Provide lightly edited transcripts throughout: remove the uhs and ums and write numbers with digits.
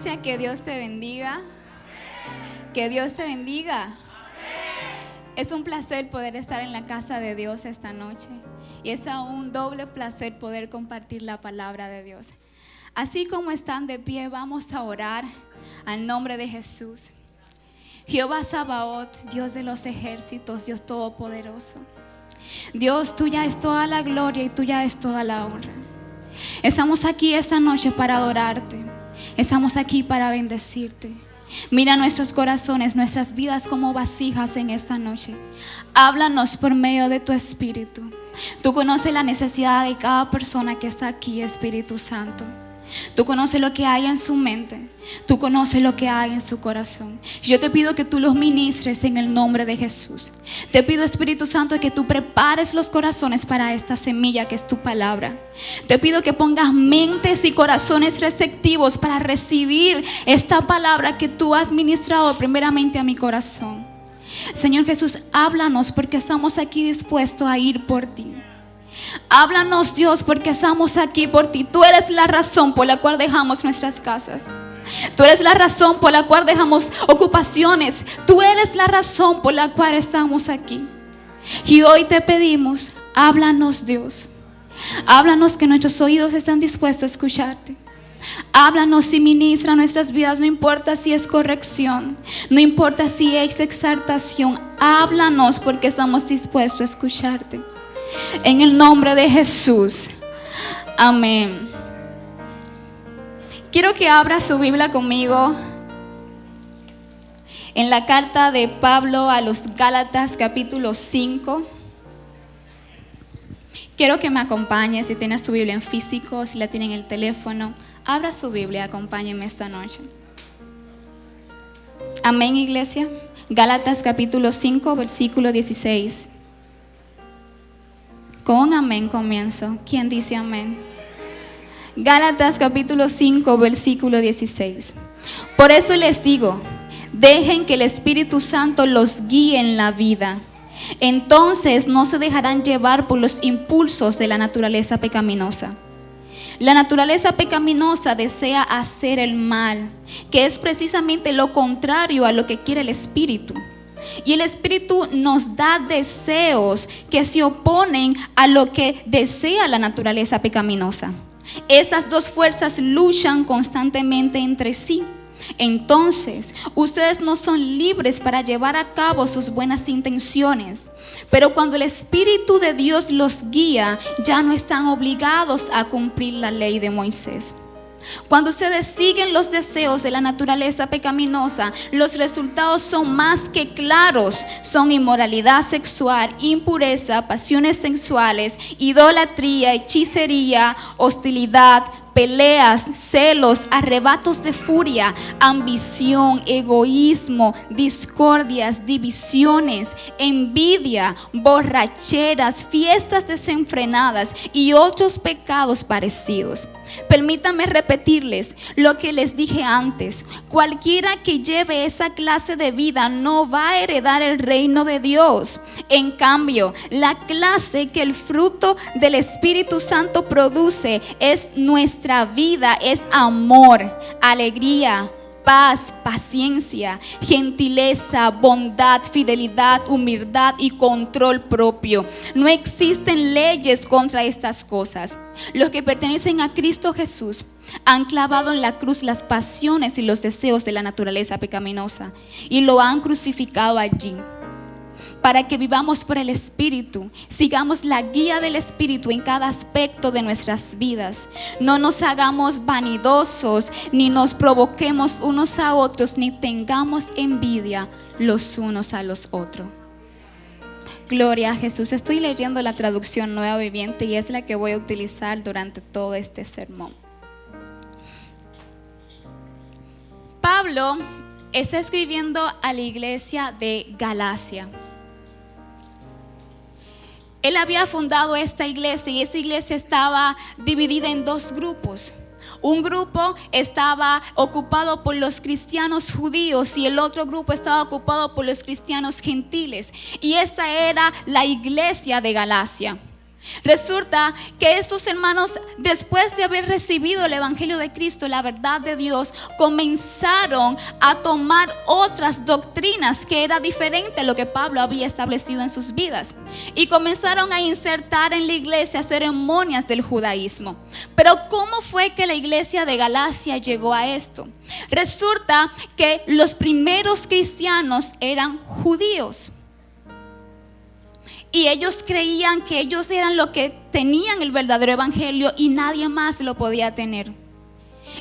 Iglesia, que Dios te bendiga. Que Dios te bendiga. Es un placer poder estar en la casa de Dios esta noche. Y es aún un doble placer poder compartir la palabra de Dios. Así como están de pie, vamos a orar al nombre de Jesús. Jehová Sabaoth, Dios de los ejércitos, Dios todopoderoso. Dios, tuya es toda la gloria y tuya es toda la honra. Estamos aquí esta noche para adorarte. Estamos aquí para bendecirte. Mira nuestros corazones, nuestras vidas como vasijas en esta noche. Háblanos por medio de tu Espíritu. Tú conoces la necesidad de cada persona que está aquí, Espíritu Santo. Tú conoces lo que hay en su mente. Tú conoces lo que hay en su corazón. Yo te pido que tú los ministres en el nombre de Jesús. Te pido, Espíritu Santo, que tú prepares los corazones para esta semilla que es tu palabra. Te pido que pongas mentes y corazones receptivos para recibir esta palabra que tú has ministrado primeramente a mi corazón. Señor Jesús, háblanos porque estamos aquí dispuestos a ir por ti. Háblanos, Dios, porque estamos aquí por ti. Tú eres la razón por la cual dejamos nuestras casas. Tú eres la razón por la cual dejamos ocupaciones. Tú eres la razón por la cual estamos aquí. Y hoy te pedimos, háblanos, Dios. Háblanos, que nuestros oídos están dispuestos a escucharte. Háblanos y ministra nuestras vidas. No importa si es corrección, no importa si es exaltación. Háblanos porque estamos dispuestos a escucharte. En el nombre de Jesús. Amén. Quiero que abra su Biblia conmigo en la carta de Pablo a los Gálatas, capítulo 5. Quiero que me acompañe. Si tienes tu Biblia en físico, si la tiene en el teléfono, abra su Biblia, acompáñenme esta noche. Amén, iglesia. Gálatas capítulo 5, versículo 16. Con amén comienzo. ¿Quién dice amén? Gálatas capítulo 5, versículo 16. Por eso les digo, dejen que el Espíritu Santo los guíe en la vida. Entonces no se dejarán llevar por los impulsos de la naturaleza pecaminosa. La naturaleza pecaminosa desea hacer el mal, que es precisamente lo contrario a lo que quiere el Espíritu. Y el Espíritu nos da deseos que se oponen a lo que desea la naturaleza pecaminosa. Estas dos fuerzas luchan constantemente entre sí. Entonces, ustedes no son libres para llevar a cabo sus buenas intenciones. Pero cuando el Espíritu de Dios los guía, ya no están obligados a cumplir la ley de Moisés. Cuando ustedes siguen los deseos de la naturaleza pecaminosa, los resultados son más que claros. Son inmoralidad sexual, impureza, pasiones sexuales, idolatría, hechicería, hostilidad, peleas, celos, arrebatos de furia, ambición, egoísmo, discordias, divisiones, envidia, borracheras, fiestas desenfrenadas y otros pecados parecidos. Permítanme repetirles lo que les dije antes. Cualquiera que lleve esa clase de vida no va a heredar el reino de Dios. En cambio, la clase que el fruto del Espíritu Santo produce es nuestra vida, es amor, alegría, paz, paciencia, gentileza, bondad, fidelidad, humildad y control propio. No existen leyes contra estas cosas. Los que pertenecen a Cristo Jesús han clavado en la cruz las pasiones y los deseos de la naturaleza pecaminosa y lo han crucificado allí. Para que vivamos por el Espíritu, sigamos la guía del Espíritu en cada aspecto de nuestras vidas. No nos hagamos vanidosos, ni nos provoquemos unos a otros, ni tengamos envidia los unos a los otros. Gloria a Jesús. Estoy leyendo la traducción Nueva Viviente y es la que voy a utilizar durante todo este sermón. Pablo está escribiendo a la iglesia de Galacia. Él había fundado esta iglesia y esa iglesia estaba dividida en dos grupos. Un grupo estaba ocupado por los cristianos judíos y el otro grupo estaba ocupado por los cristianos gentiles. Y esta era la iglesia de Galacia. Resulta que estos hermanos, después de haber recibido el evangelio de Cristo, la verdad de Dios, comenzaron a tomar otras doctrinas que era diferente a lo que Pablo había establecido en sus vidas, y comenzaron a insertar en la iglesia ceremonias del judaísmo. Pero ¿cómo fue que la iglesia de Galacia llegó a esto? Resulta que los primeros cristianos eran judíos. Y ellos creían que ellos eran los que tenían el verdadero evangelio y nadie más lo podía tener.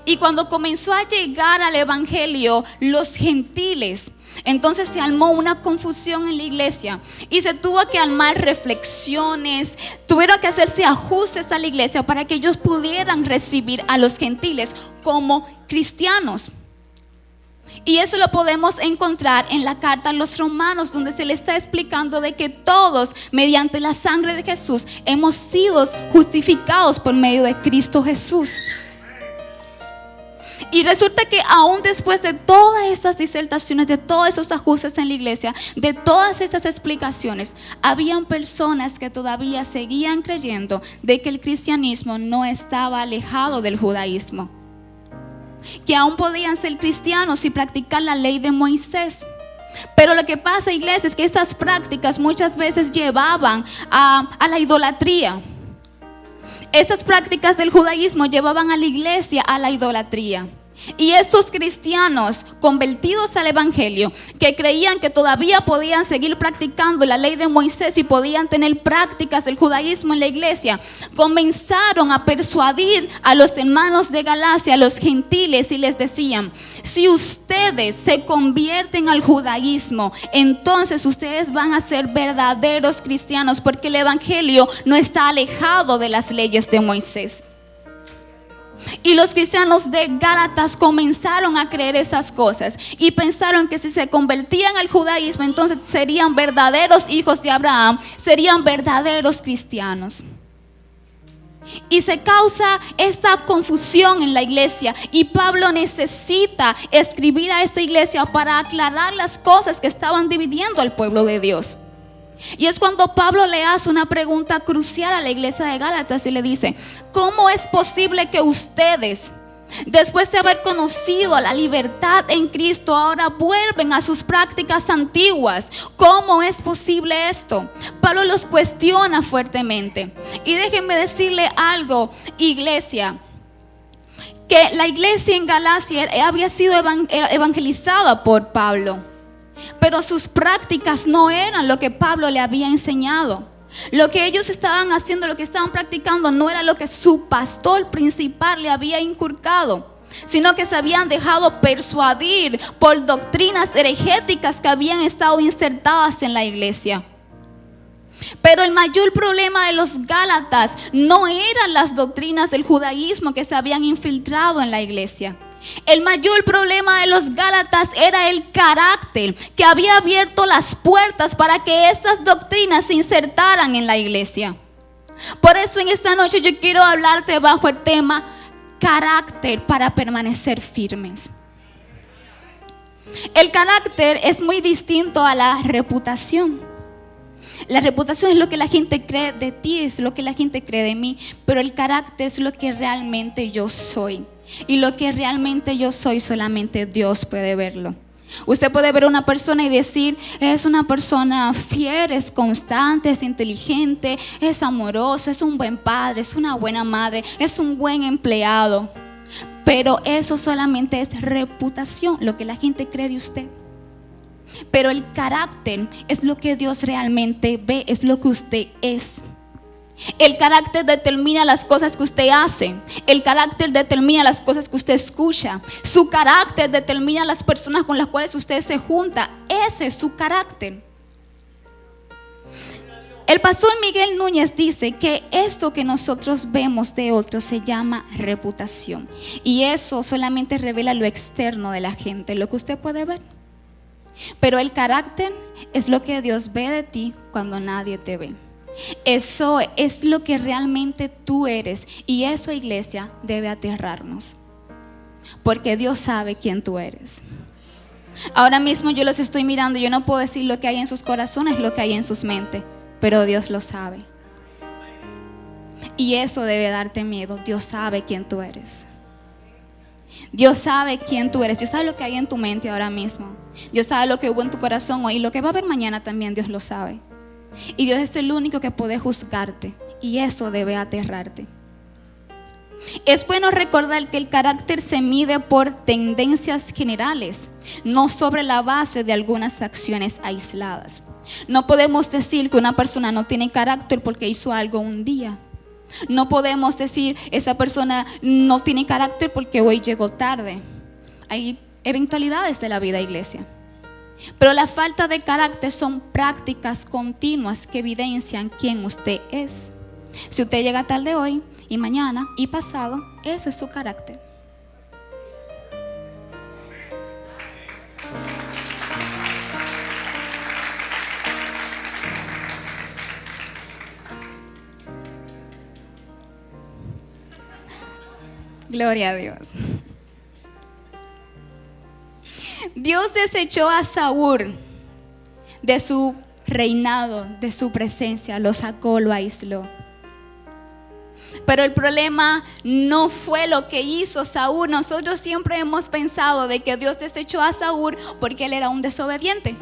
Y cuando comenzó a llegar al evangelio los gentiles, entonces se armó una confusión en la iglesia y se tuvo que armar reflexiones, tuvieron que hacerse ajustes a la iglesia para que ellos pudieran recibir a los gentiles como cristianos. Y eso lo podemos encontrar en la carta a los Romanos, donde se le está explicando de que todos, mediante la sangre de Jesús, hemos sido justificados por medio de Cristo Jesús. Y resulta que aún después de todas estas disertaciones, de todos esos ajustes en la iglesia, de todas estas explicaciones, habían personas que todavía seguían creyendo de que el cristianismo no estaba alejado del judaísmo, que aún podían ser cristianos y practicar la ley de Moisés. Pero lo que pasa, iglesia, es que estas prácticas muchas veces llevaban a la idolatría. Estas prácticas del judaísmo llevaban a la iglesia a la idolatría. Y estos cristianos convertidos al evangelio, que creían que todavía podían seguir practicando la ley de Moisés y podían tener prácticas del judaísmo en la iglesia, comenzaron a persuadir a los hermanos de Galacia, a los gentiles, y les decían: si ustedes se convierten al judaísmo, entonces ustedes van a ser verdaderos cristianos, porque el evangelio no está alejado de las leyes de Moisés. Y los cristianos de Gálatas comenzaron a creer esas cosas y pensaron que si se convertían al judaísmo, entonces serían verdaderos hijos de Abraham, serían verdaderos cristianos. Y se causa esta confusión en la iglesia, y Pablo necesita escribir a esta iglesia para aclarar las cosas que estaban dividiendo al pueblo de Dios. Y es cuando Pablo le hace una pregunta crucial a la iglesia de Gálatas y le dice: ¿cómo es posible que ustedes, después de haber conocido la libertad en Cristo, ahora vuelven a sus prácticas antiguas? ¿Cómo es posible esto? Pablo los cuestiona fuertemente. Y déjenme decirle algo, iglesia, que la iglesia en Galacia había sido evangelizada por Pablo, pero sus prácticas no eran lo que Pablo le había enseñado. Lo que ellos estaban haciendo, lo que estaban practicando, no era lo que su pastor principal le había inculcado, sino que se habían dejado persuadir por doctrinas heregéticas que habían estado insertadas en la iglesia. Pero el mayor problema de los Gálatas no eran las doctrinas del judaísmo que se habían infiltrado en la iglesia. El mayor problema de los Gálatas era el carácter que había abierto las puertas para que estas doctrinas se insertaran en la iglesia. Por eso en esta noche yo quiero hablarte bajo el tema carácter para permanecer firmes. El carácter es muy distinto a la reputación. La reputación es lo que la gente cree de ti, es lo que la gente cree de mí, pero el carácter es lo que realmente yo soy. Y lo que realmente yo soy, solamente Dios puede verlo. Usted puede ver a una persona y decir: es una persona fiel, es constante, es inteligente, es amoroso, es un buen padre, es una buena madre, es un buen empleado. Pero eso solamente es reputación, lo que la gente cree de usted. Pero el carácter es lo que Dios realmente ve, es lo que usted es. El carácter determina las cosas que usted hace. El carácter determina las cosas que usted escucha. Su carácter determina las personas con las cuales usted se junta. Ese es su carácter. El pastor Miguel Núñez dice que esto que nosotros vemos de otros se llama reputación. Y eso solamente revela lo externo de la gente, lo que usted puede ver. Pero el carácter es lo que Dios ve de ti cuando nadie te ve. Eso es lo que realmente tú eres. Y eso, iglesia, debe aterrarnos, porque Dios sabe quién tú eres. Ahora mismo yo los estoy mirando. Yo no puedo decir lo que hay en sus corazones, lo que hay en sus mentes, pero Dios lo sabe. Y eso debe darte miedo. Dios sabe quién tú eres. Dios sabe quién tú eres. Dios sabe lo que hay en tu mente ahora mismo. Dios sabe lo que hubo en tu corazón hoy y lo que va a haber mañana también. Dios lo sabe. Y Dios es el único que puede juzgarte. Y eso debe aterrarte. Es bueno recordar que el carácter se mide por tendencias generales, no sobre la base de algunas acciones aisladas. No podemos decir que una persona no tiene carácter porque hizo algo un día. No podemos decir esa persona no tiene carácter porque hoy llegó tarde. Hay eventualidades de la vida, iglesia. Pero la falta de carácter son prácticas continuas que evidencian quién usted es. Si usted llega tarde hoy y mañana y pasado, ese es su carácter. Gloria a Dios. Dios desechó a Saúl de su reinado, de su presencia, lo sacó, lo aisló. Pero el problema no fue lo que hizo Saúl. Nosotros siempre hemos pensado de que Dios desechó a Saúl porque él era un desobediente,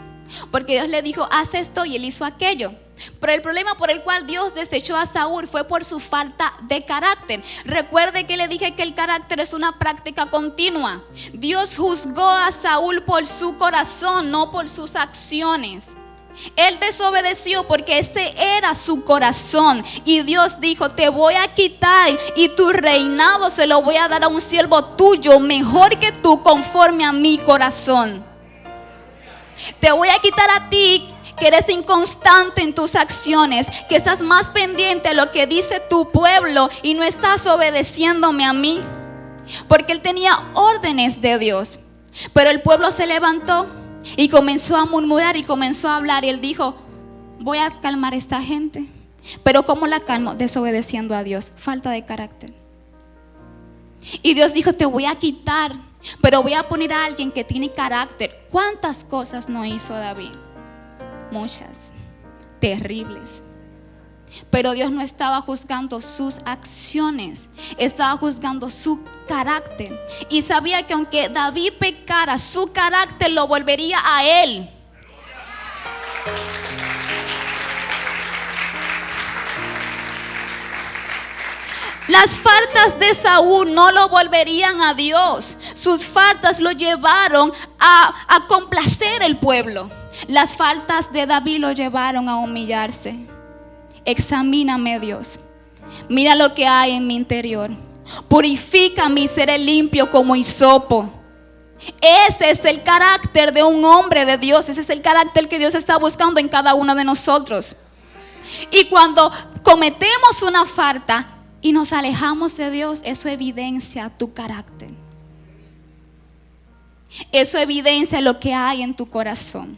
porque Dios le dijo haz esto y él hizo aquello. Pero el problema por el cual Dios desechó a Saúl fue por su falta de carácter. Recuerde que le dije que el carácter es una práctica continua. Dios juzgó a Saúl por su corazón, no por sus acciones. Él desobedeció porque ese era su corazón. Y Dios dijo: te voy a quitar y tu reinado se lo voy a dar a un siervo tuyo, mejor que tú, conforme a mi corazón. Te voy a quitar a ti, que eres inconstante en tus acciones, que estás más pendiente de lo que dice tu pueblo y no estás obedeciéndome a mí. Porque él tenía órdenes de Dios. Pero el pueblo se levantó y comenzó a murmurar y comenzó a hablar. Y él dijo: voy a calmar a esta gente. Pero ¿cómo la calmo? Desobedeciendo a Dios. Falta de carácter. Y Dios dijo: te voy a quitar, pero voy a poner a alguien que tiene carácter. ¿Cuántas cosas no hizo David? Muchas, terribles. Pero Dios no estaba juzgando sus acciones, estaba juzgando su carácter. Y sabía que aunque David pecara, su carácter lo volvería a él. Las faltas de Saúl no lo volverían a Dios. Sus faltas lo llevaron a complacer el pueblo. Las faltas de David lo llevaron a humillarse. Examíname, Dios. Mira lo que hay en mi interior. Purifícame y seré limpio como hisopo. Ese es el carácter de un hombre de Dios. Ese es el carácter que Dios está buscando en cada uno de nosotros. Y cuando cometemos una falta y nos alejamos de Dios, eso evidencia tu carácter. Eso evidencia lo que hay en tu corazón.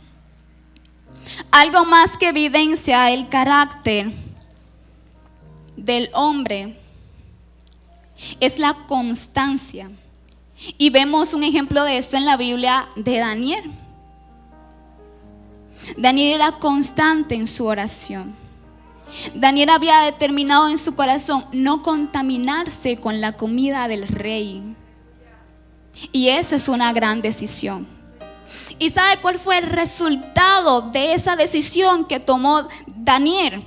Algo más que evidencia el carácter del hombre es la constancia. Y vemos un ejemplo de esto en la Biblia de Daniel. Daniel era constante en su oración. Daniel había determinado en su corazón no contaminarse con la comida del rey. Y eso es una gran decisión. ¿Y sabe cuál fue el resultado de esa decisión que tomó Daniel?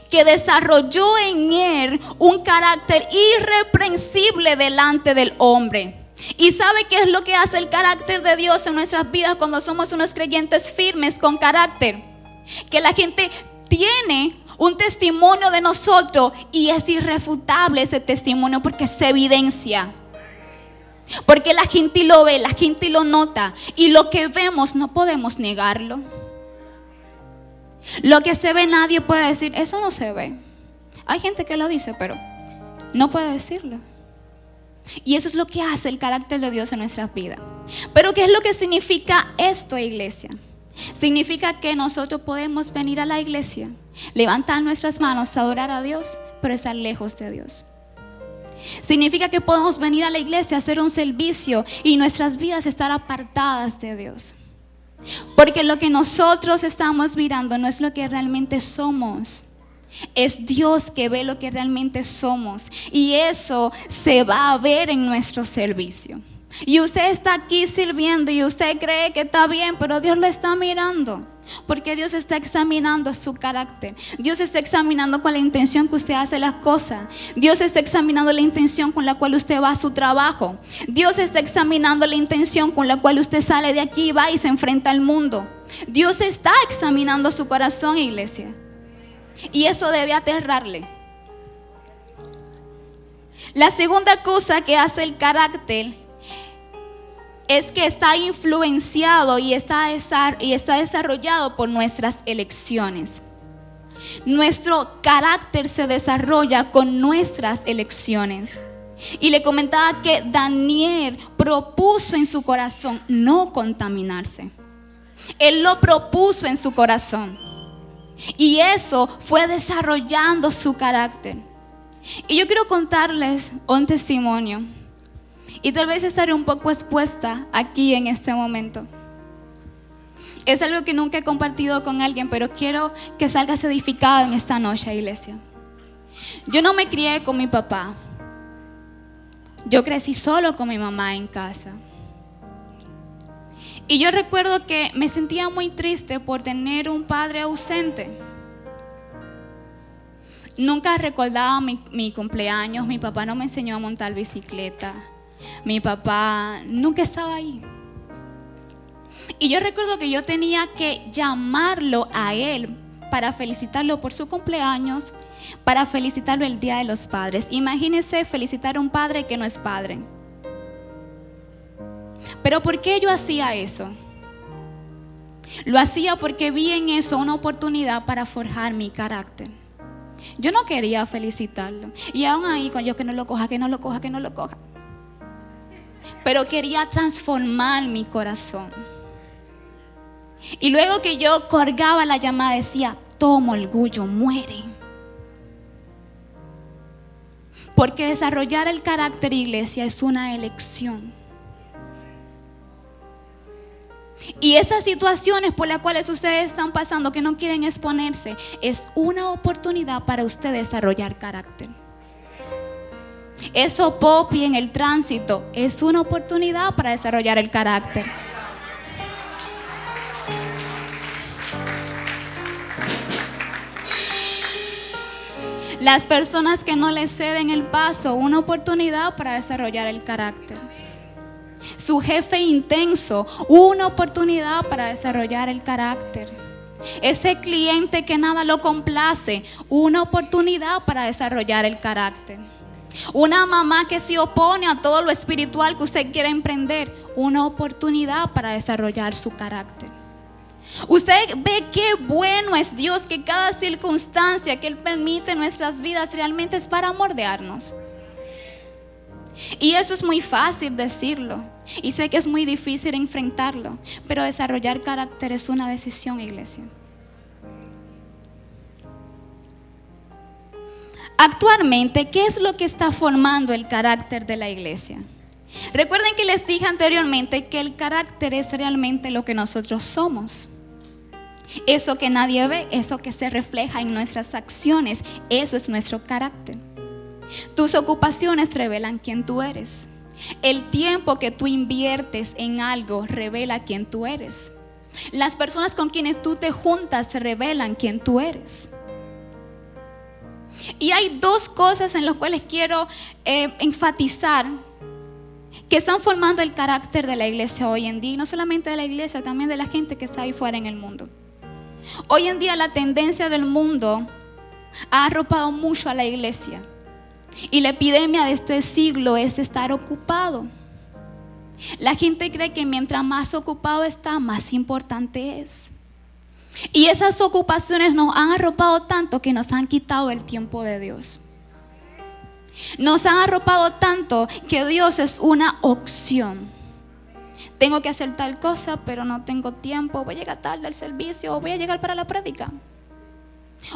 Que desarrolló en él un carácter irreprensible delante del hombre. ¿Y sabe qué es lo que hace el carácter de Dios en nuestras vidas cuando somos unos creyentes firmes con carácter? Que la gente tiene un testimonio de nosotros y es irrefutable ese testimonio porque se evidencia. Porque la gente lo ve, la gente lo nota. Y lo que vemos no podemos negarlo. Lo que se ve nadie puede decir, eso no se ve. Hay gente que lo dice, pero no puede decirlo. Y eso es lo que hace el carácter de Dios en nuestras vidas. Pero ¿qué es lo que significa esto, iglesia? Significa que nosotros podemos venir a la iglesia, levantar nuestras manos, adorar a Dios, pero estar lejos de Dios. Significa que podemos venir a la iglesia a hacer un servicio y nuestras vidas estar apartadas de Dios. Porque lo que nosotros estamos mirando no es lo que realmente somos. Es Dios que ve lo que realmente somos, y eso se va a ver en nuestro servicio. Y usted está aquí sirviendo y usted cree que está bien, pero Dios lo está mirando. Porque Dios está examinando su carácter. Dios está examinando con la intención que usted hace las cosas. Dios está examinando la intención con la cual usted va a su trabajo. Dios está examinando la intención con la cual usted sale de aquí, va y se enfrenta al mundo. Dios está examinando su corazón, iglesia. Y eso debe aterrarle. La segunda cosa que hace el carácter es que está influenciado y está desarrollado por nuestras elecciones. Nuestro carácter se desarrolla con nuestras elecciones. Y le comentaba que Daniel propuso en su corazón no contaminarse. Él lo propuso en su corazón. Y eso fue desarrollando su carácter. Y yo quiero contarles un testimonio. Y tal vez estaré un poco expuesta aquí en este momento. Es algo que nunca he compartido con alguien, pero quiero que salgas edificado en esta noche, iglesia. Yo no me crié con mi papá. Yo crecí solo con mi mamá en casa. Y yo recuerdo que me sentía muy triste por tener un padre ausente. Nunca recordaba mi cumpleaños. Mi papá no me enseñó a montar bicicleta. Mi papá nunca estaba ahí. Y yo recuerdo que yo tenía que llamarlo a él para felicitarlo por su cumpleaños, para felicitarlo el Día de los Padres. Imagínense felicitar a un padre que no es padre. Pero ¿por qué yo hacía eso? Lo hacía porque vi en eso una oportunidad para forjar mi carácter. Yo no quería felicitarlo. Y aún ahí, con yo que no lo coja, que no lo coja, que no lo coja. Pero quería transformar mi corazón. Y luego que yo colgaba la llamada decía: toma orgullo, muere. Porque desarrollar el carácter, iglesia, es una elección. Y esas situaciones por las cuales ustedes están pasando, que no quieren exponerse, es una oportunidad para usted desarrollar carácter. Eso popi en el tránsito es una oportunidad para desarrollar el carácter. Las personas que no le ceden el paso, una oportunidad para desarrollar el carácter. Su jefe intenso, una oportunidad para desarrollar el carácter. Ese cliente que nada lo complace, una oportunidad para desarrollar el carácter. Una mamá que se opone a todo lo espiritual que usted quiere emprender, una oportunidad para desarrollar su carácter. Usted ve qué bueno es Dios, que cada circunstancia que Él permite en nuestras vidas realmente es para moldearnos. Y eso es muy fácil decirlo, y sé que es muy difícil enfrentarlo, pero desarrollar carácter es una decisión, iglesia. Actualmente, ¿qué es lo que está formando el carácter de la iglesia? Recuerden que les dije anteriormente que el carácter es realmente lo que nosotros somos. Eso que nadie ve, eso que se refleja en nuestras acciones, eso es nuestro carácter. Tus ocupaciones revelan quién tú eres. El tiempo que tú inviertes en algo revela quién tú eres. Las personas con quienes tú te juntas revelan quién tú eres. Y hay dos cosas en las cuales quiero enfatizar que están formando el carácter de la iglesia hoy en día. Y no solamente de la iglesia, también de la gente que está ahí fuera en el mundo. Hoy en día la tendencia del mundo ha arropado mucho a la iglesia. Y la epidemia de este siglo es estar ocupado. La gente cree que mientras más ocupado está, más importante es. Y esas ocupaciones nos han arropado tanto que nos han quitado el tiempo de Dios. Nos han arropado tanto que Dios es una opción. Tengo que hacer tal cosa, pero no tengo tiempo. Voy a llegar tarde al servicio, o voy a llegar para la prédica,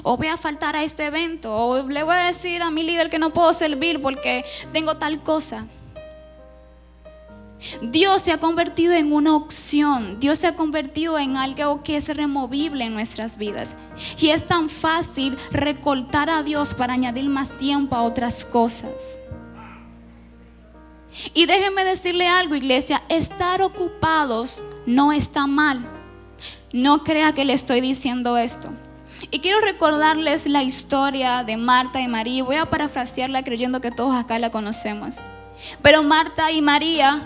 o voy a faltar a este evento, o le voy a decir a mi líder que no puedo servir porque tengo tal cosa. Dios se ha convertido en una opción. Dios se ha convertido en algo que es removible en nuestras vidas. Y es tan fácil recortar a Dios para añadir más tiempo a otras cosas. Y déjenme decirle algo, iglesia, estar ocupados no está mal. No crea que le estoy diciendo esto. Y quiero recordarles la historia de Marta y María. Voy a parafrasearla creyendo que todos acá la conocemos. Pero Marta y María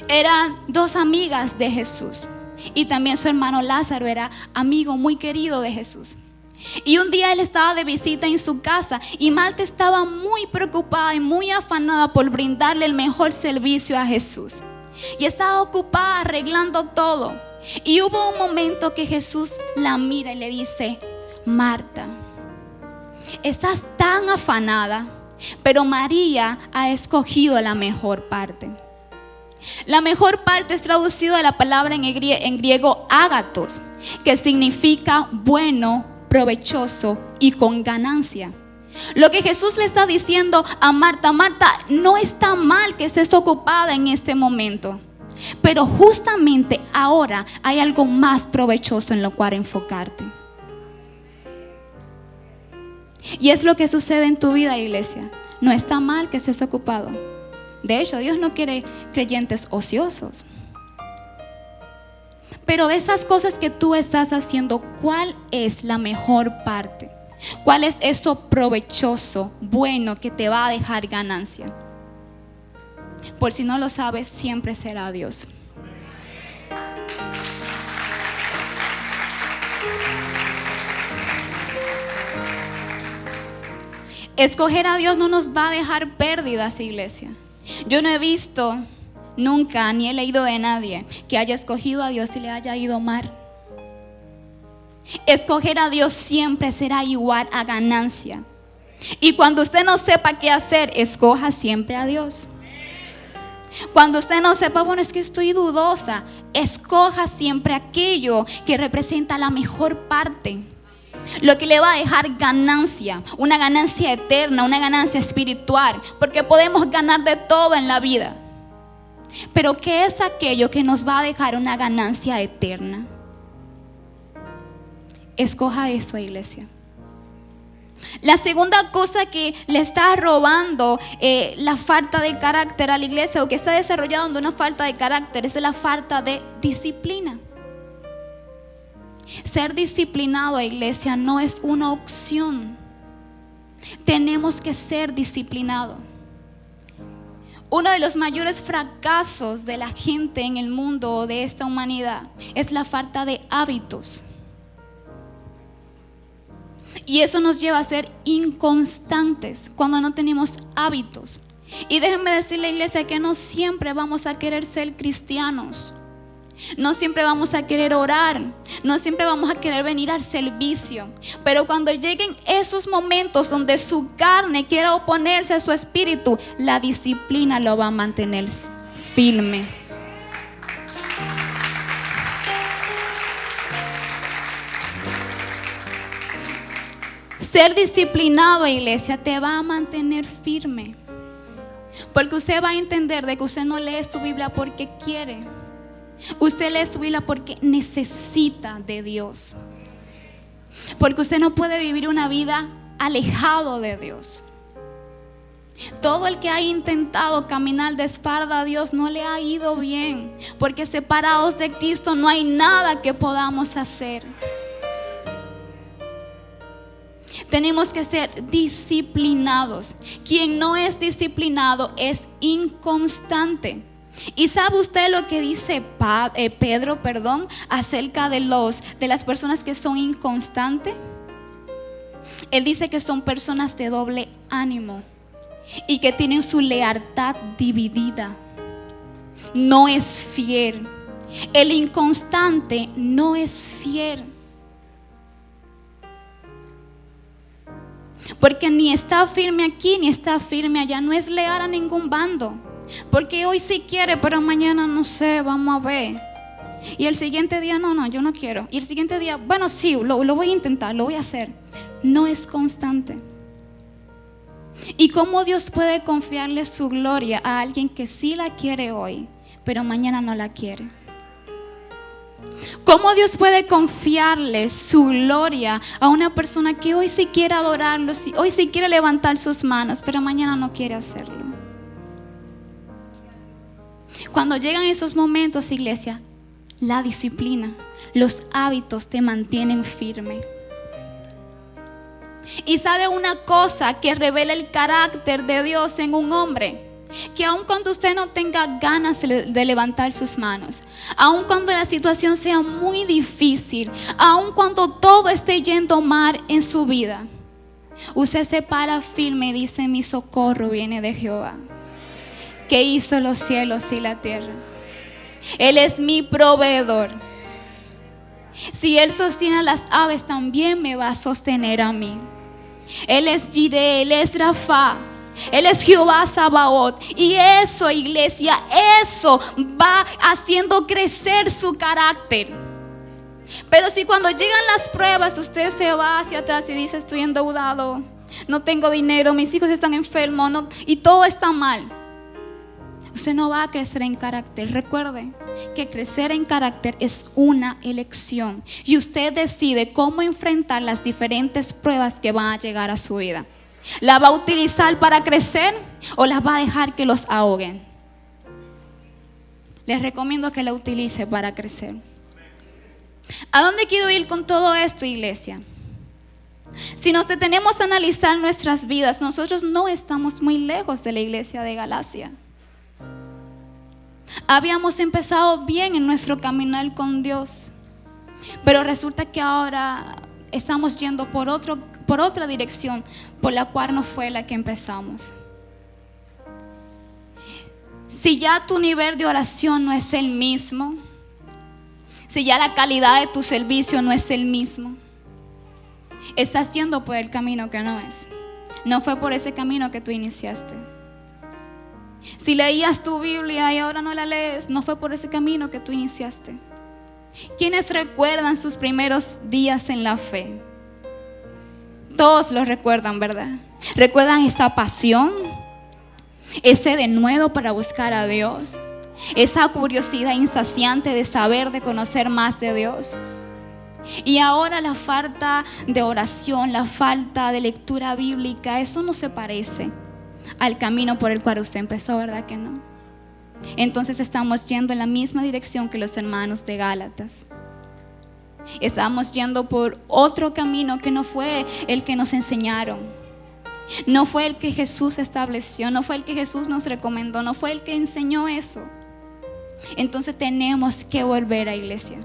eran dos amigas de Jesús. Y también su hermano Lázaro era amigo muy querido de Jesús. Y un día él estaba de visita en su casa y Marta estaba muy preocupada y muy afanada por brindarle el mejor servicio a Jesús. Y estaba ocupada arreglando todo. Y hubo un momento que Jesús la mira y le dice: Marta, estás tan afanada, pero María ha escogido la mejor parte. La mejor parte es traducido a la palabra en griego ágatos, que significa bueno, provechoso y con ganancia. Lo que Jesús le está diciendo a Marta: Marta, no está mal que estés ocupada en este momento, pero justamente ahora hay algo más provechoso en lo cual enfocarte. Y es lo que sucede en tu vida, iglesia. No está mal que estés ocupado. De hecho, Dios no quiere creyentes ociosos. Pero de esas cosas que tú estás haciendo, ¿cuál es la mejor parte? ¿Cuál es eso provechoso, bueno, que te va a dejar ganancia? Por si no lo sabes, siempre será Dios. Escoger a Dios no nos va a dejar pérdidas, iglesia. Yo no he visto nunca, ni he leído de nadie que haya escogido a Dios y le haya ido mal. Escoger a Dios siempre será igual a ganancia. Y cuando usted no sepa qué hacer, escoja siempre a Dios. Cuando usted no sepa, bueno, es que estoy dudosa, escoja siempre aquello que representa la mejor parte. Lo que le va a dejar ganancia, una ganancia eterna, una ganancia espiritual, porque podemos ganar de todo en la vida. Pero ¿qué es aquello que nos va a dejar una ganancia eterna? Escoja eso, iglesia. La segunda cosa que le está robando la falta de carácter a la iglesia, o que está desarrollando una falta de carácter, es la falta de disciplina. Ser disciplinado, iglesia, no es una opción. Tenemos que ser disciplinados. Uno de los mayores fracasos de la gente en el mundo, de esta humanidad, es la falta de hábitos. Y eso nos lleva a ser inconstantes cuando no tenemos hábitos. Y déjenme decirle, iglesia, que no siempre vamos a querer ser cristianos. No siempre vamos a querer orar. No siempre vamos a querer venir al servicio. Pero cuando lleguen esos momentos donde su carne quiera oponerse a su espíritu, la disciplina lo va a mantener firme. Ser disciplinado, iglesia, te va a mantener firme. Porque usted va a entender de que usted no lee su Biblia porque quiere. Usted lee su Biblia porque necesita de Dios. Porque usted no puede vivir una vida alejado de Dios. Todo el que ha intentado caminar de espalda a Dios no le ha ido bien. Porque separados de Cristo no hay nada que podamos hacer. Tenemos que ser disciplinados. Quien no es disciplinado es inconstante. ¿Y sabe usted lo que dice Pedro, acerca de las personas que son inconstantes? Él dice que son personas de doble ánimo y que tienen su lealtad dividida. No es fiel. El inconstante no es fiel. Porque ni está firme aquí ni está firme allá. No es leal a ningún bando. Porque hoy sí quiere, pero mañana no sé, vamos a ver. Y el siguiente día, no, yo no quiero. Y el siguiente día, bueno, sí, lo voy a intentar, lo voy a hacer. No es constante. ¿Y cómo Dios puede confiarle su gloria a alguien que sí la quiere hoy, pero mañana no la quiere. ¿Cómo Dios puede confiarle su gloria a una persona que hoy sí quiere adorarlo, hoy sí quiere levantar sus manos, pero mañana no quiere hacerlo? Cuando llegan esos momentos, iglesia, la disciplina, los hábitos te mantienen firme. Y sabe una cosa que revela el carácter de Dios en un hombre: que aun cuando usted no tenga ganas de levantar sus manos, aun cuando la situación sea muy difícil, aun cuando todo esté yendo mal en su vida, usted se para firme y dice: mi socorro viene de Jehová, que hizo los cielos y la tierra. Él es mi proveedor. Si Él sostiene a las aves, también me va a sostener a mí. Él es Jireh, Él es Rafa, Él es Jehová Sabaoth. Y eso, iglesia, eso va haciendo crecer su carácter. Pero si cuando llegan las pruebas usted se va hacia atrás y dice: estoy endeudado, no tengo dinero, mis hijos están enfermos, y todo está mal, usted no va a crecer en carácter. Recuerde que crecer en carácter es una elección, y usted decide cómo enfrentar las diferentes pruebas que van a llegar a su vida. ¿La va a utilizar para crecer o la va a dejar que los ahoguen? Les recomiendo que la utilice para crecer. ¿A dónde quiero ir con todo esto, iglesia? Si nos detenemos a analizar nuestras vidas, nosotros no estamos muy lejos de la iglesia de Galacia. Habíamos empezado bien en nuestro caminar con Dios, pero resulta que ahora estamos yendo por otra dirección, por la cual no fue la que empezamos. Si ya tu nivel de oración no es el mismo, si ya la calidad de tu servicio no es el mismo, estás yendo por el camino que no es. No fue por ese camino que tú iniciaste. Si leías tu Biblia y ahora no la lees, no fue por ese camino que tú iniciaste. ¿Quiénes recuerdan sus primeros días en la fe? Todos lo recuerdan, ¿verdad? ¿Recuerdan esa pasión? Ese denuedo para buscar a Dios, esa curiosidad insaciante de saber, de conocer más de Dios. Y ahora la falta de oración, la falta de lectura bíblica, eso no se parece al camino por el cual usted empezó, ¿verdad que no? Entonces estamos yendo en la misma dirección que los hermanos de Gálatas. Estamos yendo por otro camino que no fue el que nos enseñaron, no fue el que Jesús estableció, no fue el que Jesús nos recomendó, no fue el que enseñó eso. Entonces tenemos que volver a iglesia.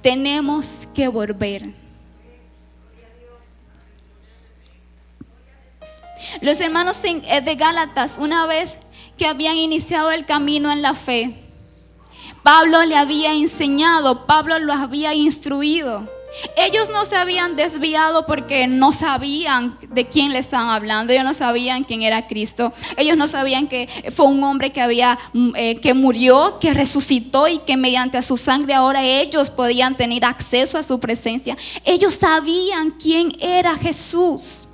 Tenemos que volver. Los hermanos de Gálatas, una vez que habían iniciado el camino en la fe, Pablo le había enseñado, Pablo los había instruido. Ellos no se habían desviado porque no sabían de quién le estaban hablando. Ellos no sabían quién era Cristo. Ellos no sabían que fue un hombre que murió, que resucitó y que mediante su sangre ahora ellos podían tener acceso a su presencia. Ellos sabían quién era Jesús.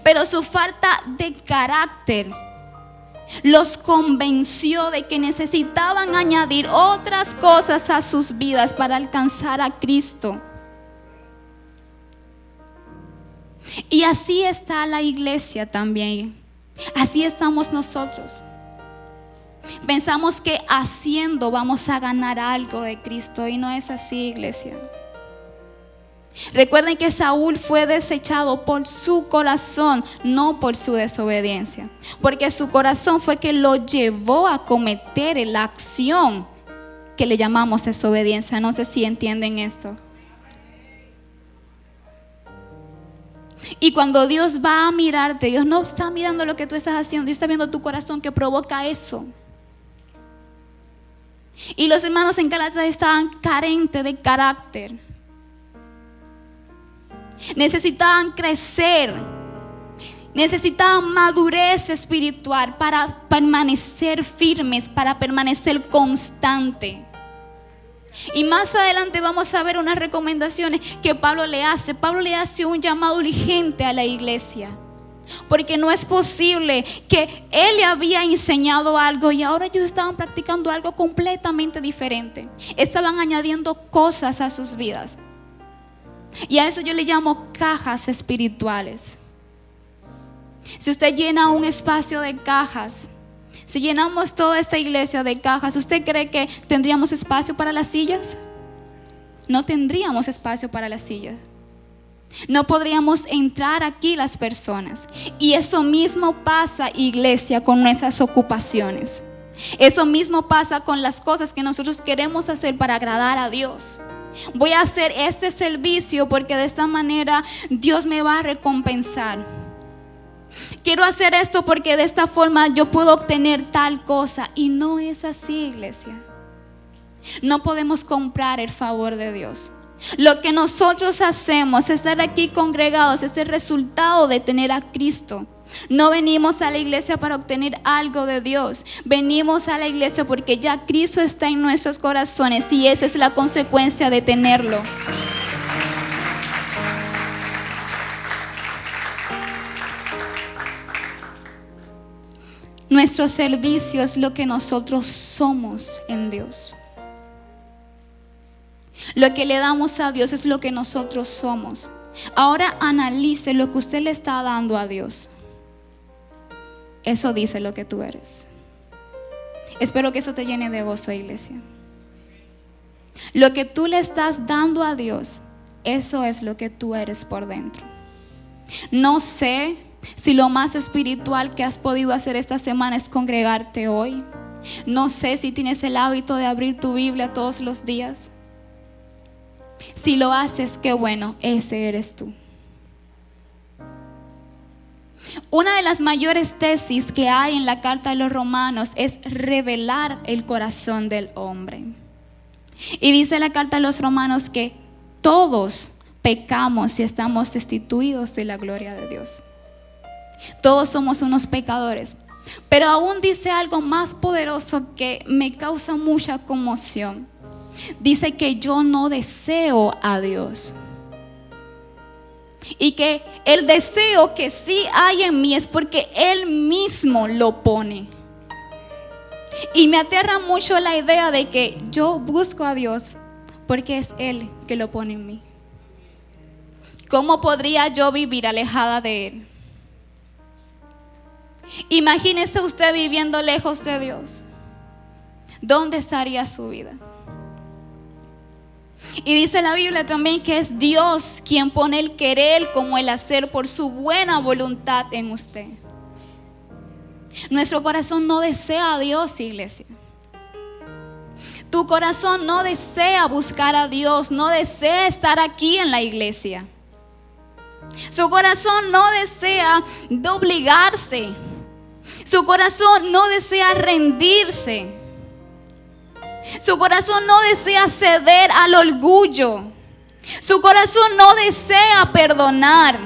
Pero su falta de carácter los convenció de que necesitaban añadir otras cosas a sus vidas para alcanzar a Cristo. Y así está la iglesia también. Así estamos nosotros. Pensamos que haciendo vamos a ganar algo de Cristo, y no es así, iglesia. Recuerden que Saúl fue desechado por su corazón, no por su desobediencia, porque su corazón fue que lo llevó a cometer la acción que le llamamos desobediencia. No sé si entienden esto. Y cuando Dios va a mirarte, Dios no está mirando lo que tú estás haciendo, Dios está viendo tu corazón que provoca eso. Y los hermanos en Gálatas estaban carentes de carácter. Necesitaban crecer, necesitaban madurez espiritual para permanecer firmes, para permanecer constante. Y más adelante vamos a ver unas recomendaciones que Pablo le hace. Pablo le hace un llamado urgente a la iglesia. Porque no es posible que Él le había enseñado algo y ahora ellos estaban practicando algo completamente diferente. Estaban añadiendo cosas a sus vidas. Y a eso yo le llamo cajas espirituales. Si usted llena un espacio de cajas, si llenamos toda esta iglesia de cajas, ¿usted cree que tendríamos espacio para las sillas? No tendríamos espacio para las sillas. No podríamos entrar aquí las personas. Y eso mismo pasa, iglesia, con nuestras ocupaciones. Eso mismo pasa con las cosas que nosotros queremos hacer para agradar a Dios. Voy a hacer este servicio porque de esta manera Dios me va a recompensar. Quiero hacer esto porque de esta forma yo puedo obtener tal cosa. Y no es así, iglesia. No podemos comprar el favor de Dios. Lo que nosotros hacemos, estar aquí congregados, es el resultado de tener a Cristo. No venimos a la iglesia para obtener algo de Dios. Venimos a la iglesia porque ya Cristo está en nuestros corazones y esa es la consecuencia de tenerlo. Nuestro servicio es lo que nosotros somos en Dios. Lo que le damos a Dios es lo que nosotros somos. Ahora analice lo que usted le está dando a Dios. Eso dice lo que tú eres. Espero que eso te llene de gozo, iglesia. Lo que tú le estás dando a Dios, eso es lo que tú eres por dentro. No sé si lo más espiritual que has podido hacer esta semana es congregarte hoy. No sé si tienes el hábito de abrir tu Biblia todos los días. Si lo haces, qué bueno, ese eres tú. Una de las mayores tesis que hay en la carta de los Romanos es revelar el corazón del hombre. Y dice la carta de los Romanos que todos pecamos y estamos destituidos de la gloria de Dios. Todos somos unos pecadores. Pero aún dice algo más poderoso que me causa mucha conmoción. Dice que yo no deseo a Dios. Y que el deseo que sí hay en mí es porque Él mismo lo pone. Y me aterra mucho la idea de que yo busco a Dios porque es Él que lo pone en mí. ¿Cómo podría yo vivir alejada de Él? Imagínese usted viviendo lejos de Dios. ¿Dónde estaría su vida? Y dice la Biblia también que es Dios quien pone el querer como el hacer por su buena voluntad en usted. Nuestro corazón no desea a Dios, iglesia. Tu corazón no desea buscar a Dios, no desea estar aquí en la iglesia. Su corazón no desea doblegarse. Su corazón no desea rendirse. Su corazón no desea ceder al orgullo. Su corazón no desea perdonar.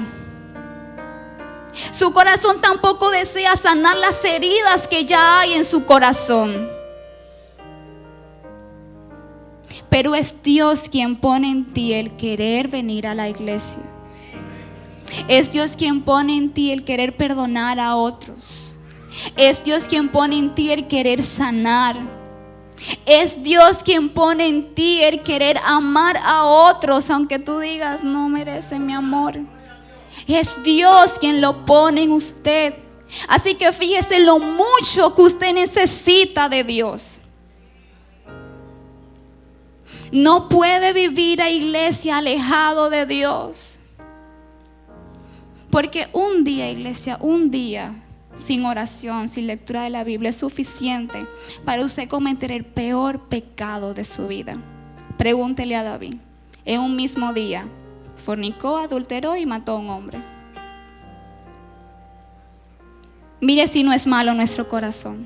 Su corazón tampoco desea sanar las heridas que ya hay en su corazón. Pero es Dios quien pone en ti el querer venir a la iglesia. Es Dios quien pone en ti el querer perdonar a otros. Es Dios quien pone en ti el querer sanar. Es Dios quien pone en ti el querer amar a otros, aunque tú digas no merece mi amor. Es Dios quien lo pone en usted. Así que fíjese lo mucho que usted necesita de Dios. No puede vivir a iglesia alejado de Dios. Porque un día, iglesia, un día sin oración, sin lectura de la Biblia es suficiente para usted cometer el peor pecado de su vida. Pregúntele a David. En un mismo día fornicó, adulteró y mató a un hombre. Mire si no es malo nuestro corazón.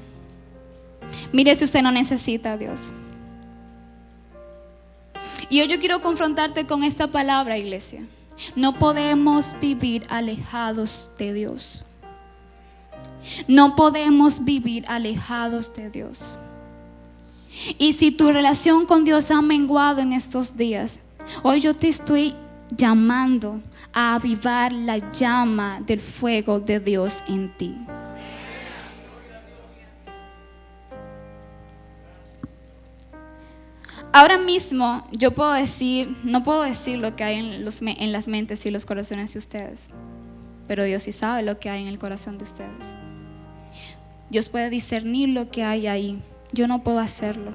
Mire si usted no necesita a Dios. Y hoy yo quiero confrontarte con esta palabra, iglesia. No podemos vivir alejados de Dios. No podemos vivir alejados de Dios. Y si tu relación con Dios ha menguado en estos días, hoy yo te estoy llamando a avivar la llama del fuego de Dios en ti. Ahora mismo yo puedo decir, no puedo decir lo que hay en las mentes y los corazones de ustedes, pero Dios sí sabe lo que hay en el corazón de ustedes. Dios puede discernir lo que hay ahí. Yo no puedo hacerlo.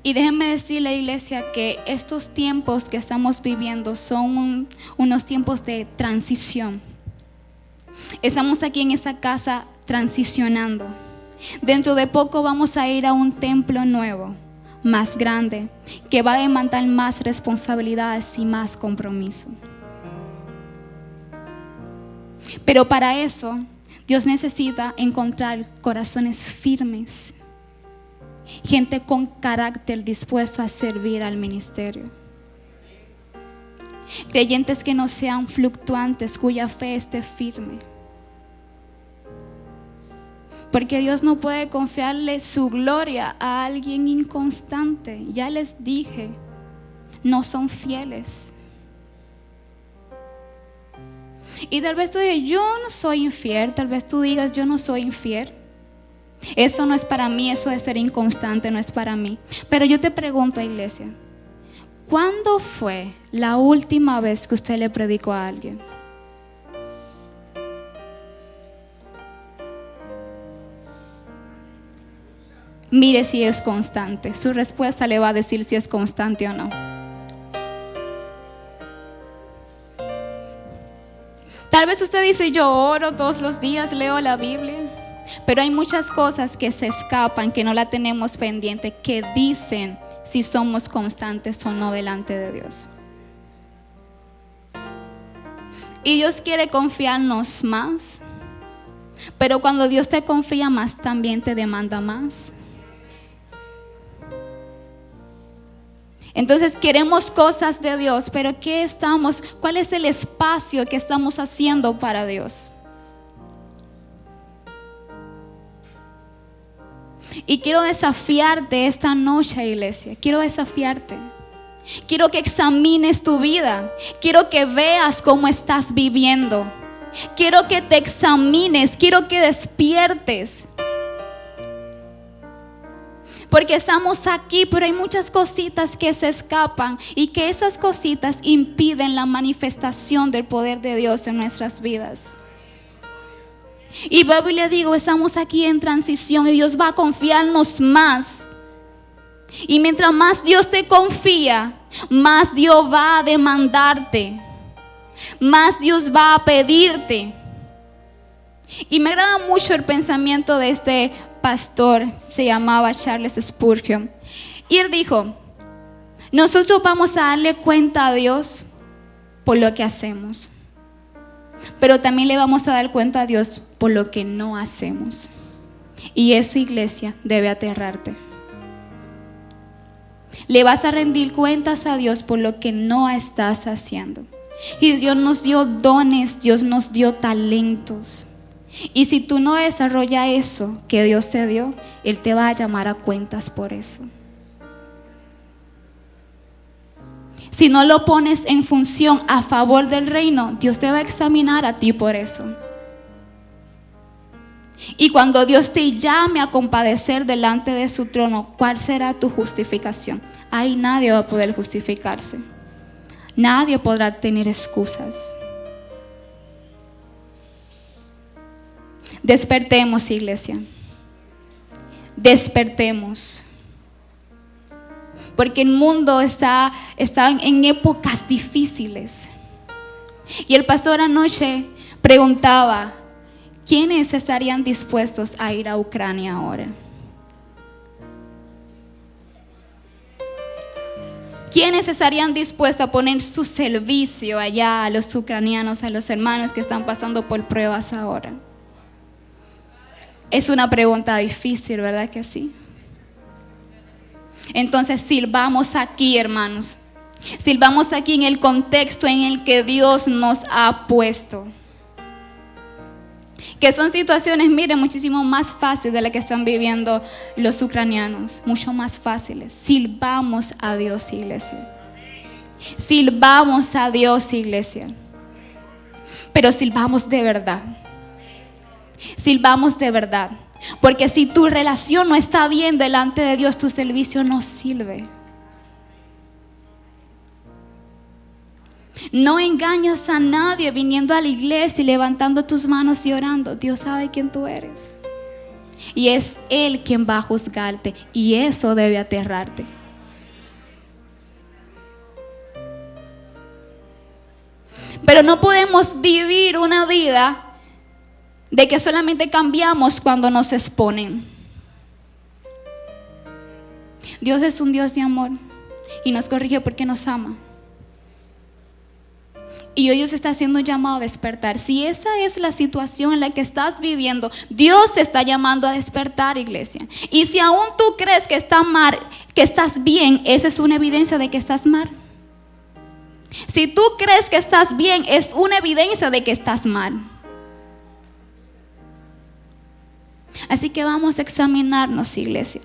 Y déjenme decirle, iglesia, que estos tiempos que estamos viviendo son unos tiempos de transición. Estamos aquí en esta casa transicionando. Dentro de poco vamos a ir a un templo nuevo, más grande, que va a demandar más responsabilidades y más compromiso. Pero para eso, Dios necesita encontrar corazones firmes, gente con carácter dispuesto a servir al ministerio. Creyentes que no sean fluctuantes, cuya fe esté firme. Porque Dios no puede confiarle su gloria a alguien inconstante. Ya les dije, no son fieles. Y tal vez tú digas, yo no soy infiel. Tal vez tú digas, yo no soy infiel. Eso no es para mí, eso de ser inconstante no es para mí. Pero yo te pregunto, iglesia, ¿cuándo fue la última vez que usted le predicó a alguien? Mire si es constante. Su respuesta le va a decir si es constante o no. Tal vez usted dice, yo oro todos los días, leo la Biblia. Pero hay muchas cosas que se escapan, que no la tenemos pendiente, que dicen si somos constantes o no delante de Dios. Y Dios quiere confiarnos más. Pero cuando Dios te confía más, también te demanda más. Entonces queremos cosas de Dios, pero ¿cuál es el espacio que estamos haciendo para Dios? Y quiero desafiarte esta noche, iglesia. Quiero desafiarte. Quiero que examines tu vida. Quiero que veas cómo estás viviendo. Quiero que te examines. Quiero que despiertes. Porque estamos aquí, pero hay muchas cositas que se escapan y que esas cositas impiden la manifestación del poder de Dios en nuestras vidas. Y vuelvo y le digo, estamos aquí en transición y Dios va a confiarnos más. Y mientras más Dios te confía, más Dios va a demandarte, más Dios va a pedirte. Y me agrada mucho el pensamiento de este pastor, se llamaba Charles Spurgeon, y él dijo, nosotros vamos a darle cuenta a Dios por lo que hacemos, pero también le vamos a dar cuenta a Dios por lo que no hacemos. Y eso, iglesia, debe aterrarte. Le vas a rendir cuentas a Dios por lo que no estás haciendo. Y Dios nos dio dones, Dios nos dio talentos. Y si tú no desarrollas eso que Dios te dio, Él te va a llamar a cuentas por eso. Si no lo pones en función a favor del reino, Dios te va a examinar a ti por eso. Y cuando Dios te llame a compadecer delante de su trono, ¿cuál será tu justificación? Ahí nadie va a poder justificarse. Nadie podrá tener excusas. Despertemos, iglesia. Despertemos. Porque el mundo está en épocas difíciles. Y el pastor anoche preguntaba, ¿quiénes estarían dispuestos a ir a Ucrania ahora? ¿Quiénes estarían dispuestos a poner su servicio allá a los ucranianos, a los hermanos que están pasando por pruebas ahora? Es una pregunta difícil, ¿verdad que sí? Entonces sirvamos aquí, hermanos. Sirvamos aquí en el contexto en el que Dios nos ha puesto. Que son situaciones, miren, muchísimo más fáciles de las que están viviendo los ucranianos. Mucho más fáciles. Sirvamos a Dios, iglesia. Sirvamos a Dios, iglesia. Pero sirvamos de verdad. Sirvamos de verdad. Porque si tu relación no está bien delante de Dios, tu servicio no sirve. No engañas a nadie viniendo a la iglesia y levantando tus manos y orando. Dios sabe quién tú eres. Y es Él quien va a juzgarte. Y eso debe aterrarte. Pero no podemos vivir una vida de que solamente cambiamos cuando nos exponen. Dios es un Dios de amor y nos corrige porque nos ama. Y hoy Dios está haciendo un llamado a despertar. Si esa es la situación en la que estás viviendo, Dios te está llamando a despertar, iglesia. Y si aún tú crees que está mal, que estás bien, esa es una evidencia de que estás mal. Si tú crees que estás bien, es una evidencia de que estás mal. Así que vamos a examinarnos, iglesia.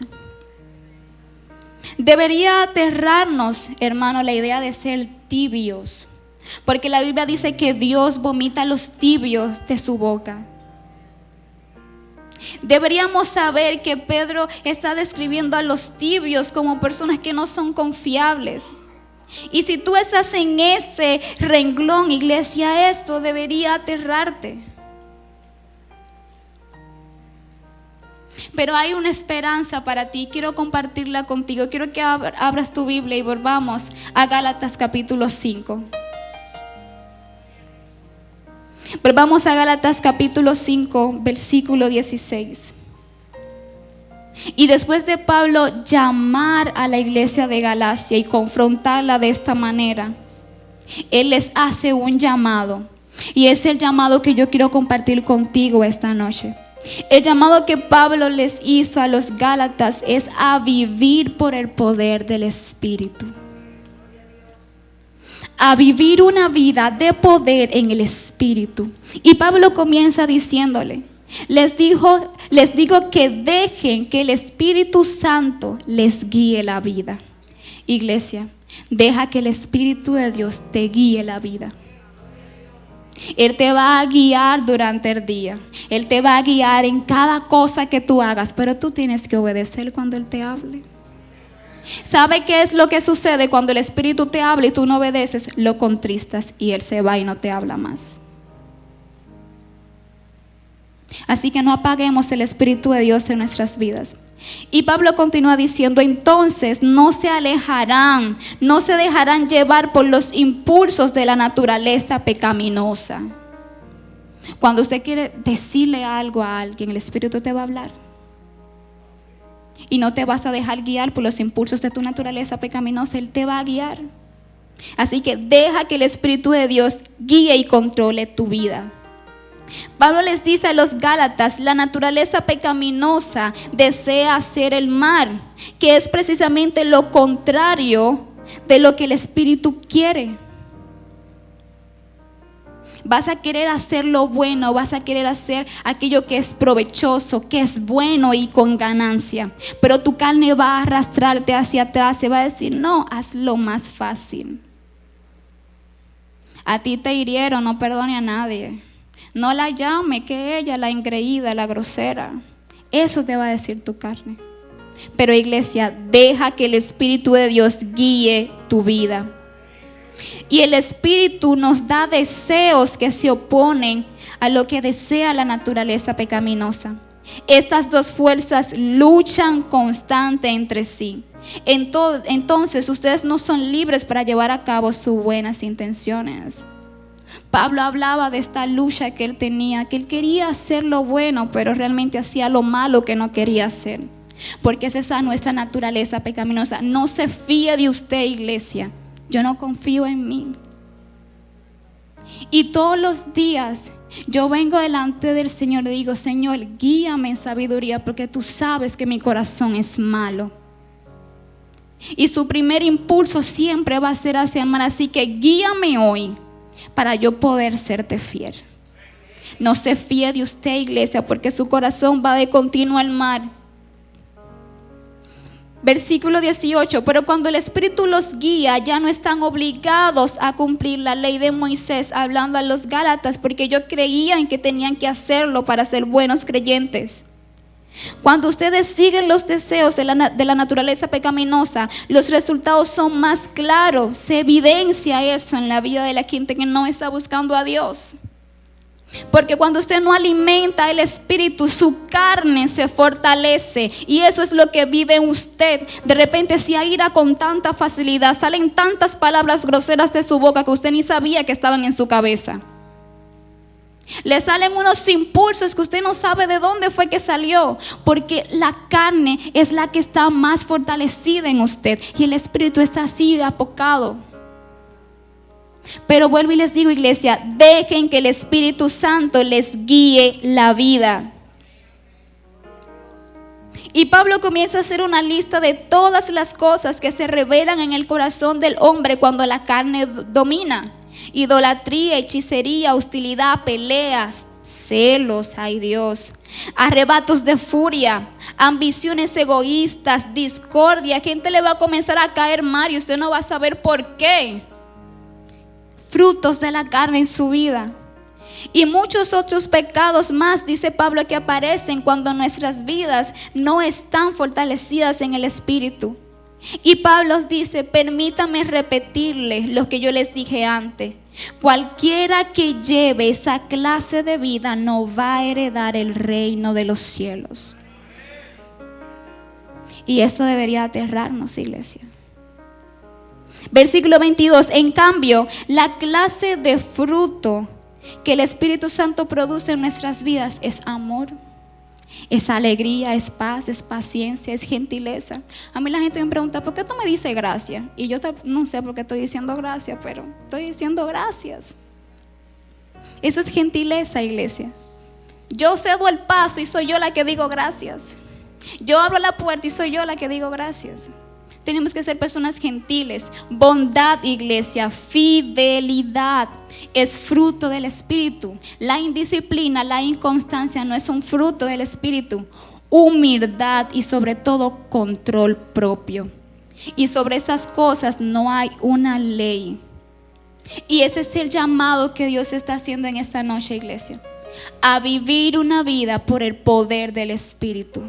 Debería aterrarnos, hermano, la idea de ser tibios. Porque la Biblia dice que Dios vomita a los tibios de su boca. Deberíamos saber que Pedro está describiendo a los tibios como personas que no son confiables. Y si tú estás en ese renglón, iglesia, esto debería aterrarte. Pero hay una esperanza para ti. Quiero compartirla contigo. Quiero que abras tu Biblia y volvamos a Gálatas capítulo 5. Volvamos a Gálatas capítulo 5, versículo 16. Y después de Pablo llamar a la iglesia de Galacia y confrontarla de esta manera, él les hace un llamado. Y es el llamado que yo quiero compartir contigo esta noche. El llamado que Pablo les hizo a los Gálatas es a vivir por el poder del Espíritu. A vivir una vida de poder en el Espíritu. Y Pablo comienza diciéndole: les digo que dejen que el Espíritu Santo les guíe la vida. Iglesia, deja que el Espíritu de Dios te guíe la vida. Él te va a guiar durante el día. Él te va a guiar en cada cosa que tú hagas, pero tú tienes que obedecer cuando Él te hable. ¿Sabe qué es lo que sucede cuando el Espíritu te habla y tú no obedeces? Lo contristas y Él se va y no te habla más. Así que no apaguemos el Espíritu de Dios en nuestras vidas. Y Pablo continúa diciendo: entonces no se alejarán, no se dejarán llevar por los impulsos de la naturaleza pecaminosa. Cuando usted quiere decirle algo a alguien, el Espíritu te va a hablar. Y no te vas a dejar guiar por los impulsos de tu naturaleza pecaminosa. Él te va a guiar. Así que deja que el Espíritu de Dios guíe y controle tu vida. Pablo les dice a los Gálatas: la naturaleza pecaminosa desea hacer el mal, que es precisamente lo contrario de lo que el Espíritu quiere. Vas a querer hacer lo bueno, vas a querer hacer aquello que es provechoso, que es bueno y con ganancia. Pero tu carne va a arrastrarte hacia atrás, se va a decir: no, haz lo más fácil. A ti te hirieron, no perdone a nadie. No la llame, que ella, la engreída, la grosera. Eso te va a decir tu carne. Pero iglesia, deja que el Espíritu de Dios guíe tu vida. Y el Espíritu nos da deseos que se oponen a lo que desea la naturaleza pecaminosa. Estas dos fuerzas luchan constante entre sí. Entonces ustedes no son libres para llevar a cabo sus buenas intenciones. Pablo hablaba de esta lucha que él tenía, que él quería hacer lo bueno, pero realmente hacía lo malo que no quería hacer. Porque esa es nuestra naturaleza pecaminosa. No se fíe de usted, iglesia. Yo no confío en mí. Y todos los días yo vengo delante del Señor y digo: Señor, guíame en sabiduría, porque tú sabes que mi corazón es malo. Y su primer impulso siempre va a ser hacia el mal. Así que guíame hoy para yo poder serte fiel. No se fíe de usted, iglesia, porque su corazón va de continuo al mal. Versículo 18, pero cuando el Espíritu los guía, ya no están obligados a cumplir la ley de Moisés, hablando a los Gálatas, porque ellos creían que tenían que hacerlo para ser buenos creyentes. Cuando ustedes siguen los deseos de la naturaleza pecaminosa, los resultados son más claros. Se evidencia eso en la vida de la gente que no está buscando a Dios. Porque cuando usted no alimenta el espíritu, su carne se fortalece. Y eso es lo que vive en usted. De repente se aira con tanta facilidad. Salen tantas palabras groseras de su boca que usted ni sabía que estaban en su cabeza. Le salen unos impulsos que usted no sabe de dónde fue que salió. Porque la carne es la que está más fortalecida en usted. Y el espíritu está así apocado. Pero vuelvo y les digo, iglesia, dejen que el Espíritu Santo les guíe la vida. Y Pablo comienza a hacer una lista de todas las cosas que se revelan en el corazón del hombre cuando la carne domina: idolatría, hechicería, hostilidad, peleas, celos, ay Dios, arrebatos de furia, ambiciones egoístas, discordia. Gente le va a comenzar a caer mal y usted no va a saber por qué. Frutos de la carne en su vida. Y muchos otros pecados más, dice Pablo, que aparecen cuando nuestras vidas no están fortalecidas en el Espíritu. Y Pablo dice: permítame repetirles lo que yo les dije antes. Cualquiera que lleve esa clase de vida no va a heredar el reino de los cielos. Y eso debería aterrarnos, iglesia. Versículo 22, en cambio, la clase de fruto que el Espíritu Santo produce en nuestras vidas es amor, es alegría, es paz, es paciencia, es gentileza. A mí la gente me pregunta: ¿por qué tú me dices gracias? Y yo no sé por qué estoy diciendo gracias, pero estoy diciendo gracias. Eso es gentileza, iglesia. Yo cedo el paso y soy yo la que digo gracias. Yo abro la puerta y soy yo la que digo gracias. Tenemos que ser personas gentiles. Bondad, iglesia, fidelidad es fruto del Espíritu. La indisciplina, la inconstancia no es un fruto del Espíritu. Humildad y sobre todo control propio. Y sobre esas cosas no hay una ley. Y ese es el llamado que Dios está haciendo en esta noche, iglesia: a vivir una vida por el poder del Espíritu.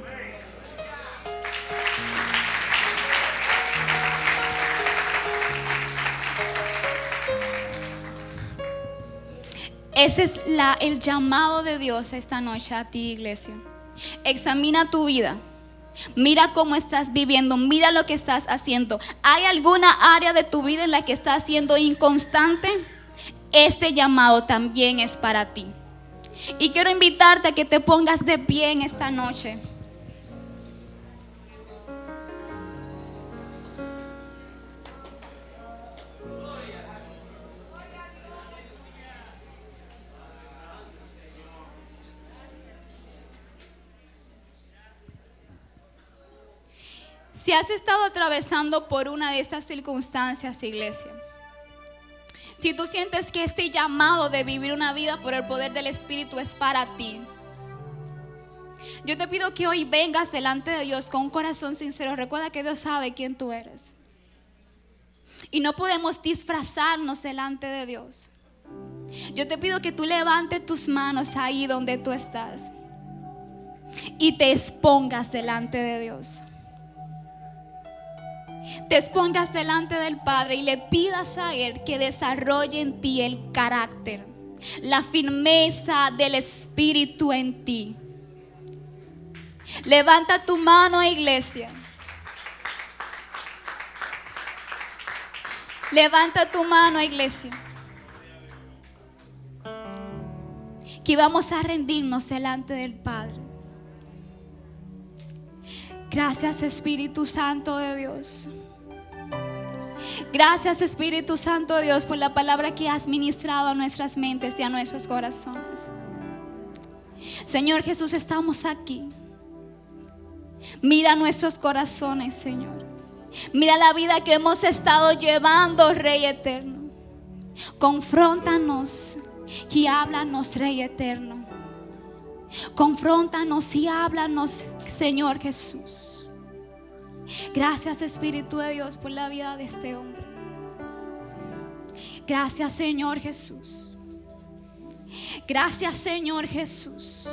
Ese es el llamado de Dios esta noche a ti, iglesia. Examina tu vida. Mira cómo estás viviendo. Mira lo que estás haciendo. ¿Hay alguna área de tu vida en la que estás siendo inconstante? Este llamado también es para ti. Y quiero invitarte a que te pongas de pie en esta noche. Si has estado atravesando por una de estas circunstancias, iglesia, si tú sientes que este llamado de vivir una vida por el poder del Espíritu es para ti, yo te pido que hoy vengas delante de Dios con un corazón sincero. Recuerda que Dios sabe quién tú eres. Y no podemos disfrazarnos delante de Dios. Yo te pido que tú levantes tus manos ahí donde tú estás y te expongas delante de Dios. Te expongas delante del Padre y le pidas a Él que desarrolle en ti el carácter, la firmeza del Espíritu en ti. Levanta tu mano, iglesia. Levanta tu mano, iglesia. Que vamos a rendirnos delante del Padre. Gracias, Espíritu Santo de Dios. Gracias, Espíritu Santo de Dios, por la palabra que has ministrado a nuestras mentes y a nuestros corazones. Señor Jesús, estamos aquí. Mira nuestros corazones, Señor. Mira la vida que hemos estado llevando, Rey eterno. Confróntanos y háblanos, Rey eterno. Confróntanos y háblanos, Señor Jesús. Gracias, Espíritu de Dios, por la vida de este hombre. Gracias, Señor Jesús. Gracias, Señor Jesús.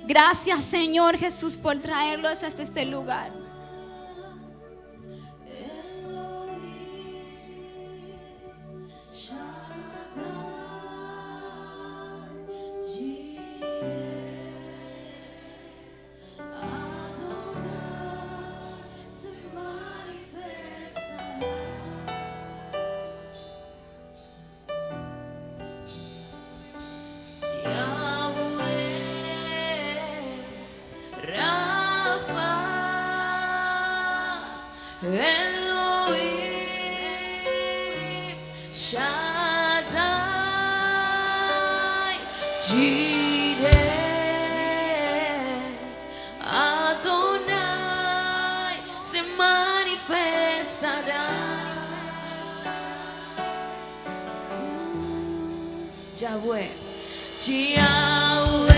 Gracias, Señor Jesús, por traerlos hasta este lugar. Elohim Shaddai Jireh Adonai se manifestará. Yahweh, Yahweh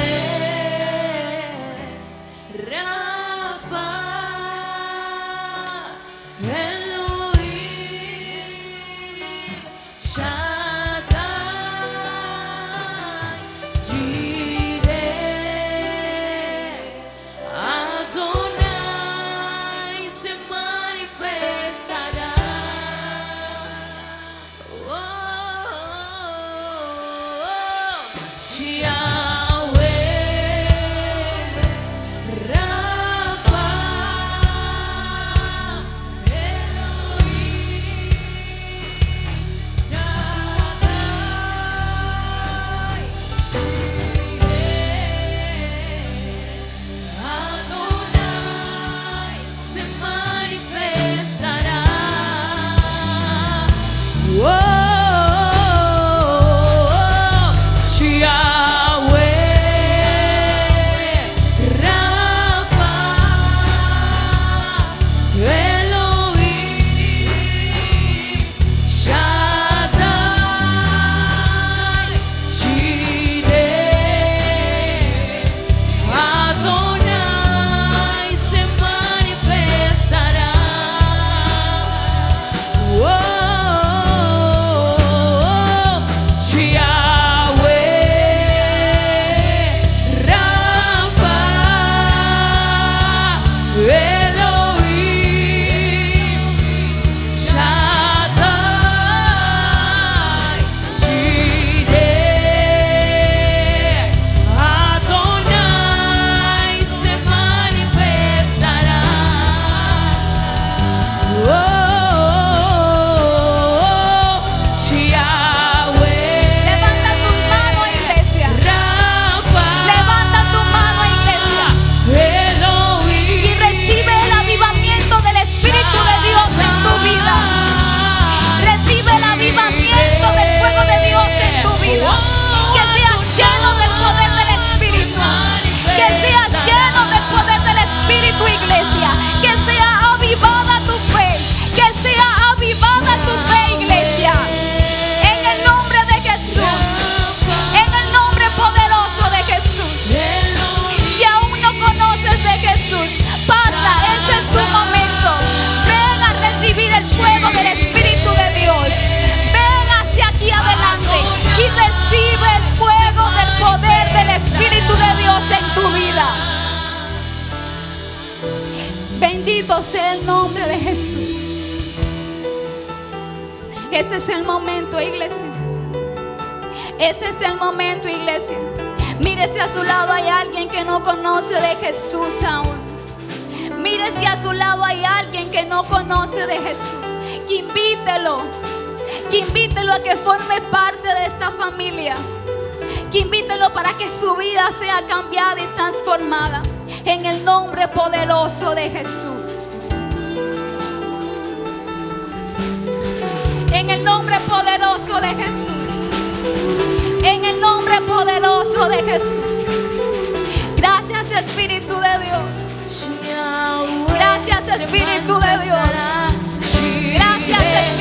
Rafa Elohim Shaddai Jireh Adonai se manifestará. Yahweh Rafa Adonai se manifestará. Yahweh Rafa Elohim Shaddai Jireh Adonai se manifestará. Yahweh Rafa Elohim Shaddai Jireh Adonai se manifestará. Levanta tu mano, iglesia. Levanta tu mano, iglesia. Y recibe el avivamiento del Espíritu de Dios en tu vida. Recibe el avivamiento del fuego de Dios en tu vida. Que seas lleno del poder del Espíritu. Que seas lleno del poder del Espíritu, iglesia. Que sea avivada tu fe. Que sea avivada tu fe, iglesia. En el nombre de Jesús. En el nombre poderoso de Jesús. Si aún no conoces de Jesús, pasa, este es tu momento. Ven a recibir el fuego del Espíritu de Dios. Ven hacia aquí adelante y recibe el fuego del poder del Espíritu de Dios en tu vida. Bendito sea el nombre de Jesús. Ese es el momento, iglesia. Ese es el momento, iglesia. Mire si a su lado hay alguien que no conoce de Jesús aún. Mire si a su lado hay alguien que no conoce de Jesús. Que invítelo. Que invítelo a que forme parte de esta familia. Que invítelo para que su vida sea cambiada y transformada. En el nombre poderoso de Jesús. En el nombre poderoso de Jesús. En el nombre poderoso de Jesús. Gracias, Espíritu de Dios. Gracias, Espíritu de Dios. Gracias, Espíritu.